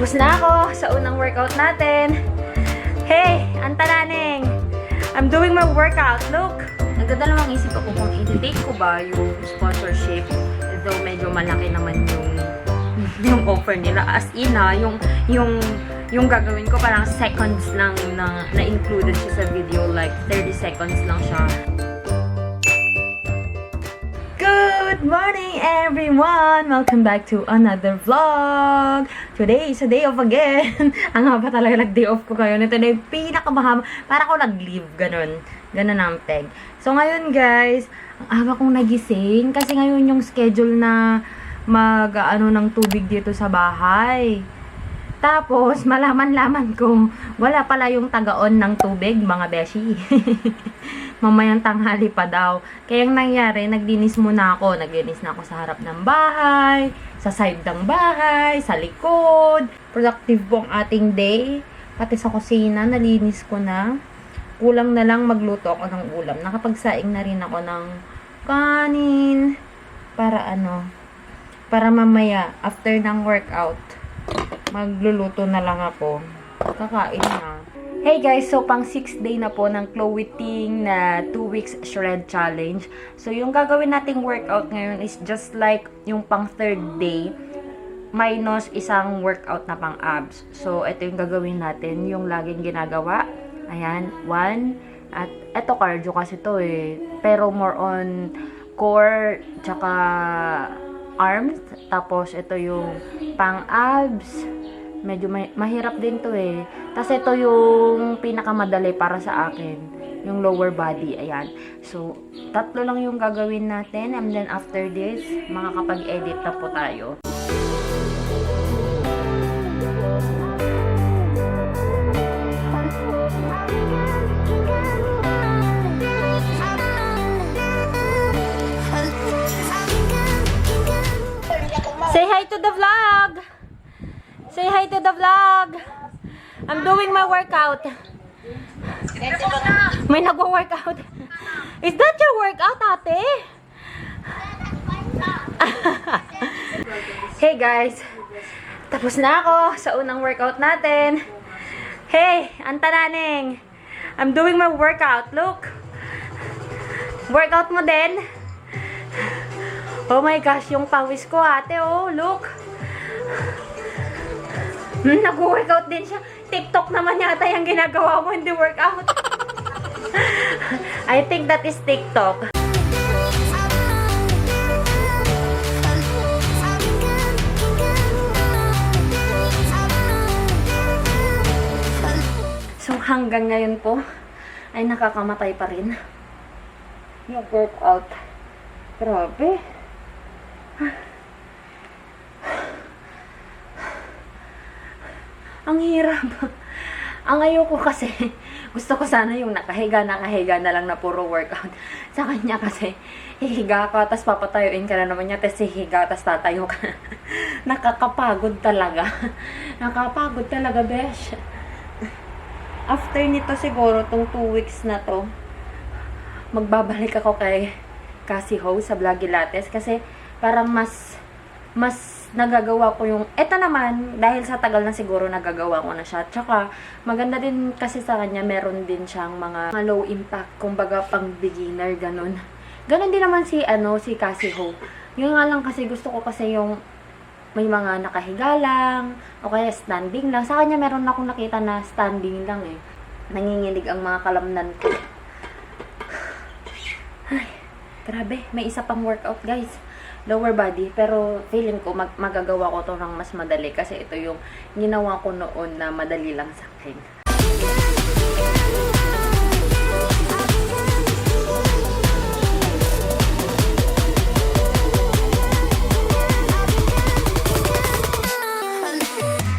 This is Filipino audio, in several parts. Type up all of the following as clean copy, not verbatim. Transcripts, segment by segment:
Tapos na ako sa unang workout natin. Hey, Antalaneng! I'm doing my workout. Look! Nagdadalawang isip ako kung i-take ko ba yung sponsorship. Though medyo malaki naman yung offer nila. As in yung gagawin ko parang seconds lang na included siya sa video. Like 30 seconds lang siya. Good morning, everyone! Welcome back to another vlog! Today is a day off again. Ang haba talaga nag-day off ko ngayon. Ito na yung pinakamahaba. Para ako nag-leave. Ganon. Ganon ang peg. So, ngayon guys, ang aga kong nagising. Kasi ngayon yung schedule na mag-ano ng tubig dito sa bahay. Tapos, malaman-laman ko, wala pala yung taga-on ng tubig, mga beshi. Mamayang tanghali pa daw. Kaya ang nangyari, naglinis muna ako. Naglinis na ako sa harap ng bahay, sa side ng bahay, sa likod. Productive po ang ating day. Pati sa kusina, nalinis ko na. Kulang na lang magluto ako ng ulam. Nakapagsaing na rin ako ng kanin. Para mamaya, after ng workout, magluluto na lang ako. Kakain na. Hey guys, so pang 6th day na po ng Chloe Ting na 2 weeks shred challenge. So yung gagawin nating workout ngayon is just like yung pang 3rd day minus isang workout na pang abs. So ito yung gagawin natin, yung laging ginagawa. Ayan, 1. At ito cardio kasi to eh. Pero more on core tsaka arms. Tapos ito yung pang abs. Medyo mahirap din to eh. Tapos ito yung pinakamadali para sa akin. Yung lower body. Ayan. So, 3 lang yung gagawin natin. And then after this, makakapag-edit na po tayo. Say hi to the vlog! Say hi to the vlog! I'm doing my workout. May nagwo-workout. Is that your workout, ate? Hey guys! Tapos na ako sa unang workout natin. Hey, Antalaneng! I'm doing my workout. Look! Workout mo din? Oh my gosh, yung pawis ko, ate, oh, look! Nag-workout din siya. TikTok naman yata yung ginagawa mo, hindi workout. I think that is TikTok. So hanggang ngayon po, ay nakakamatay pa rin yung workout. Grabe. Ang hirap. Ang ayoko kasi, gusto ko sana yung nakahiga na lang na puro workout. Sa kanya kasi, hihiga ka, tas papatayuin ka na naman niya, tas hihiga, tas tatayo ka. Nakakapagod talaga. Nakakapagod talaga, besh. After nito siguro, tong 2 weeks na to, magbabalik ako kay Cassie Ho sa Vloggy Lattes kasi parang mas nagagawa ko yung, eto naman, dahil sa tagal na siguro nagagawa ko na siya. Tsaka, maganda din kasi sa kanya, meron din siyang mga low impact, kumbaga pang beginner, ganun. Ganun din naman si Cassie Ho. Yung nga lang kasi, gusto ko kasi yung may mga nakahiga lang, o kaya standing lang. Sa kanya, meron akong nakita na standing lang eh. Nanginginig ang mga kalamnan ko. Ay, grabe, may isa pang workout, guys. Lower body, pero feeling ko magagawa ko to ng mas madali kasi ito yung ginawa ko noon na madali lang sa akin.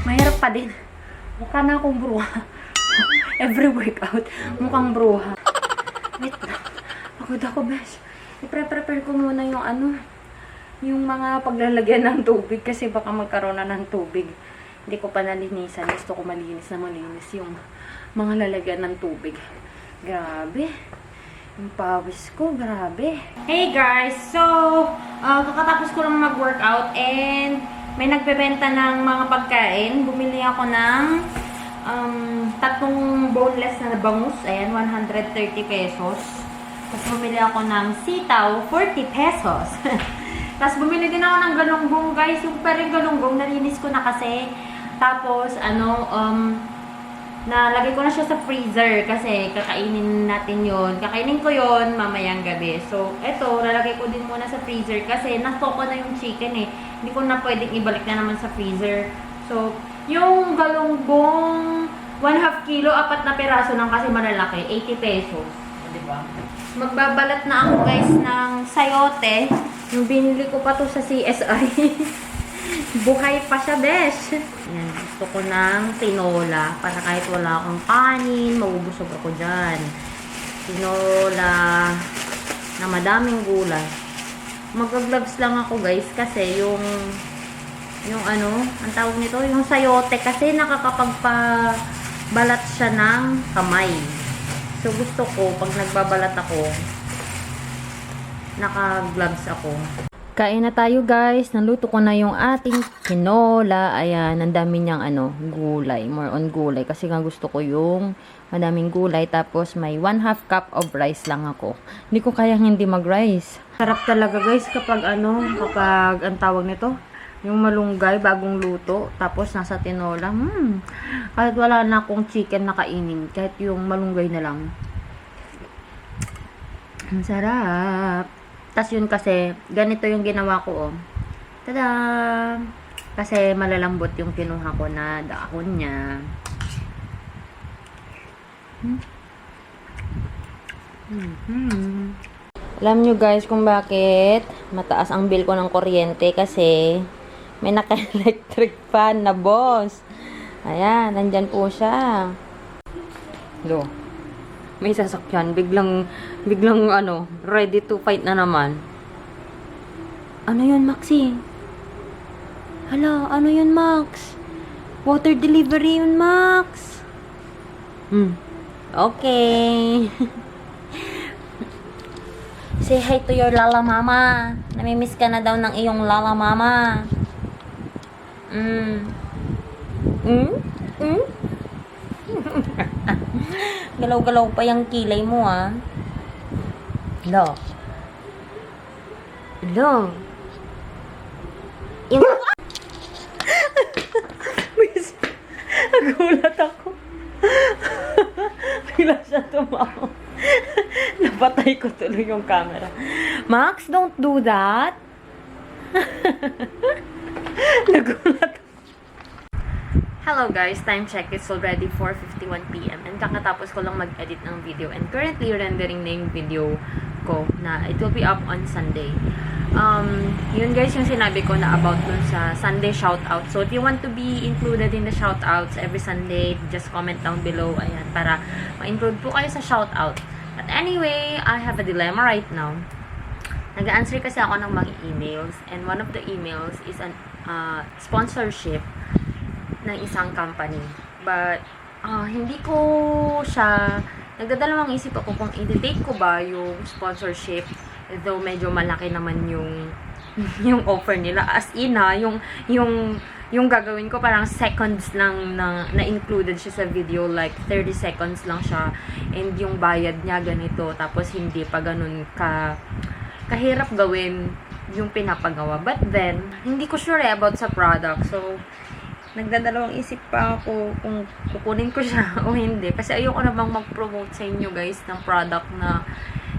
Mahirap pa din. Mukha na akong bruha. Every workout, mukhang bruha. Wait lang. Pagod ako, besh. I-prepare ko muna yung mga paglalagyan ng tubig kasi baka magkaroon na ng tubig. Hindi ko pa nalinisan. Gusto ko malinis yung mga lalagyan ng tubig. Grabe. Yung pawis ko, grabe. Hey guys! So, kakatapos ko lang mag-workout and may nagbebenta ng mga pagkain. Bumili ako ng tatlong boneless na bangus. Ayan, 130 pesos. Tapos bumili ako ng sitaw, 40 pesos. Tapos bumili din ako ng galunggong, guys. Yung pa rin galunggong, nalinis ko na kasi. Tapos, nalagay ko na siya sa freezer kasi kakainin natin yon. Kakainin ko yon mamayang gabi. So, eto, lalagay ko din muna sa freezer kasi nasto ko na yung chicken eh. Hindi ko na pwedeng ibalik na naman sa freezer. So, yung galunggong 1/2 kilo, 4 na peraso lang kasi malalaki, 80 pesos. O, diba? Magbabalat na ako guys ng sayote. Yung binili ko pa to sa CSI. Buhay pa siya, besh. Yan, gusto ko ng tinola para kahit wala akong kanin, mabubusog ako dyan. Tinola na madaming gulay. Mag-gloves lang ako guys kasi yung ang tawag nito, yung sayote kasi nakakapagpabalat siya ng kamay. So gusto ko pag nagbabalat ako, naka-gloves ako. Kain na tayo guys. Naluto ko na yung ating tinola. Ayan, ang dami niyang gulay. More on gulay. Kasi nga gusto ko yung madaming gulay. Tapos may 1/2 cup of rice lang ako. Hindi ko kayang hindi mag-rice. Sarap talaga guys kapag kapag ang tawag nito, yung malunggay, bagong luto. Tapos nasa tinola. Kahit wala na akong chicken na kainin. Kahit yung malunggay na lang. Ang sarap. Tas yun kasi, ganito yung ginawa ko, oh. Tada! Kasi malalambot yung kinuha ko na dahon niya. Alam nyo guys kung bakit mataas ang bill ko ng kuryente kasi may naka-electric fan na boss. Ayan, nandyan po siya. Lo. May sasakyan, biglang ready to fight na naman. Ano yun, Maxi? Hala, ano yun, Max? Water delivery yun, Max. Okay. Say hi to your Lala Mama. Namimiss ka na daw ng iyong Lala Mama. Galaw-galaw pa yung kilay mo, ah. Hello. Hello. Yung... Nagulat ako. Bigla siya tumawa. Napatay ko tuloy yung camera. Max, don't do that. Nagulat. Hello guys, time check, it's already 4:51 PM and kakatapos ko lang mag-edit ng video and currently rendering na yung video ko na it will be up on Sunday. Yun guys yung sinabi ko na about dun sa Sunday shoutout. So if you want to be included in the shoutouts every Sunday, just comment down below, ayan, para ma-include po kayo sa shoutout. But anyway, I have a dilemma right now. Nag-answer kasi ako ng mga emails and one of the emails is an sponsorship ng isang company. But, hindi ko siya, nagdadalawang isip ako kung i-take ko ba yung sponsorship, though medyo malaki naman yung offer nila. As in yung gagawin ko parang seconds lang na included siya sa video, like 30 seconds lang siya, and yung bayad niya ganito, tapos hindi pa ganun kahirap gawin yung pinapagawa. But then, hindi ko sure about sa product. So, nagdadalawang isip pa ako kung kukunin ko siya o hindi. Kasi ayoko na bang mag-promote sa inyo guys ng product na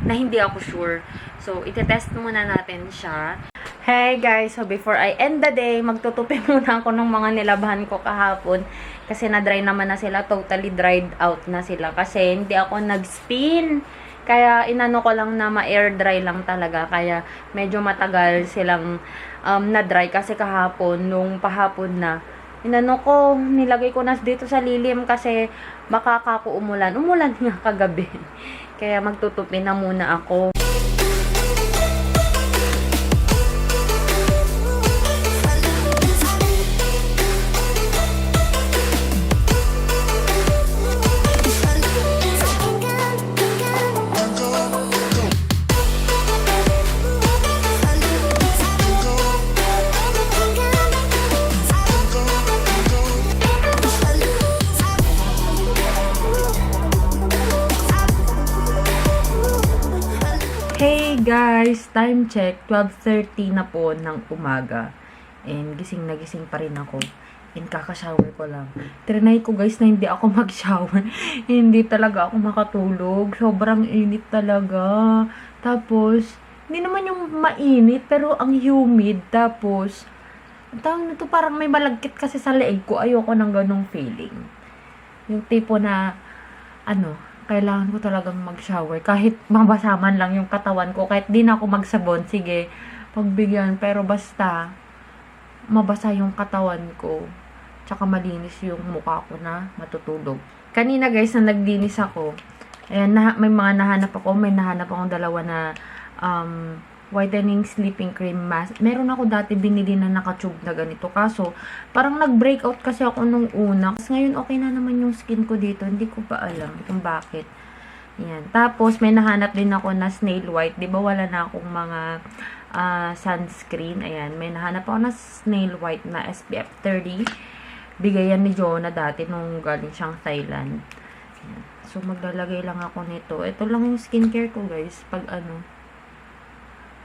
hindi ako sure. So, itetest muna natin siya. Hey guys, so before I end the day, magtutupi muna ako ng mga nilabahan ko kahapon. Kasi na-dry naman na sila. Totally dried out na sila. Kasi hindi ako nag-spin. Kaya inano ko lang na ma-air dry lang talaga. Kaya medyo matagal silang na-dry. Kasi kahapon, nung pahapon na, nilagay ko na dito sa lilim kasi baka kako umulan. Umulan nga kagabi. Kaya magtutupi na muna ako. guys, time check, 12:30 na po ng umaga. And gising na gising pa rin ako. And kaka-shower ko lang. Trinay ko guys na hindi ako mag-shower. Hindi talaga ako makatulog. Sobrang init talaga. Tapos, hindi naman yung mainit, pero ang humid. Tapos, tawag nito parang may malagkit kasi sa leeg ko. Ayoko ng ganong feeling. Yung tipo na, kailangan ko talagang mag-shower. Kahit mabasaman lang yung katawan ko. Kahit di na ako magsabon, sige, pagbigyan. Pero basta, mabasa yung katawan ko. Tsaka malinis yung mukha ko na matutulog. Kanina guys, na naglinis ako, ayan, may mga nahanap ako. May nahanap akong dalawa na whitening sleeping cream mask. Meron ako dati binili na naka-tube na ganito. Kaso, parang nag-breakout kasi ako nung una. Kasi ngayon, okay na naman yung skin ko dito. Hindi ko pa alam kung bakit. Ayan. Tapos, may nahanap din ako na snail white. Di ba wala na akong mga sunscreen? Ayan. May nahanap ako na snail white na SPF 30. Bigayan ni Jonah dati nung galing siyang Thailand. Ayan. So, maglalagay lang ako nito. Ito lang yung skincare ko, guys. Pag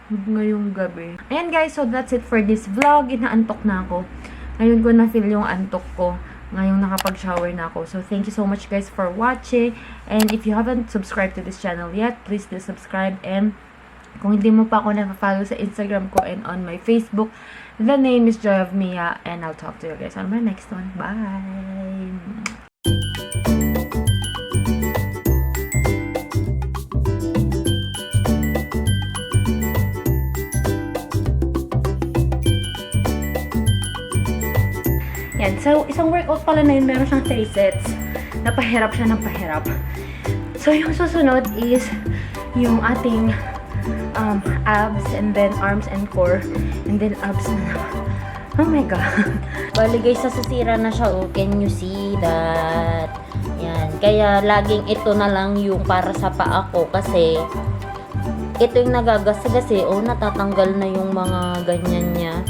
ngayong gabi. Ayan, guys. So, that's it for this vlog. Inaantok na ako. Ngayon ko na-feel yung antok ko. Ngayong nakapag-shower na ako. So, thank you so much, guys, for watching. And if you haven't subscribed to this channel yet, please do subscribe. And kung hindi mo pa ako na-follow sa Instagram ko and on my Facebook, the name is Joy of Mia. And I'll talk to you guys on my next one. Bye! Yan. So, isang workout pala na yun, meron siyang 3 sets. Napahirap siya ng pahirap. So, yung susunod is yung ating abs and then arms and core and then abs na naman. Oh my God. Bali guys, sasira na siya. Oh, can you see that? Yan. Kaya laging ito na lang yung para sa paa ko kasi ito yung nagagasgas eh. Oh, natatanggal na yung mga ganyan niya.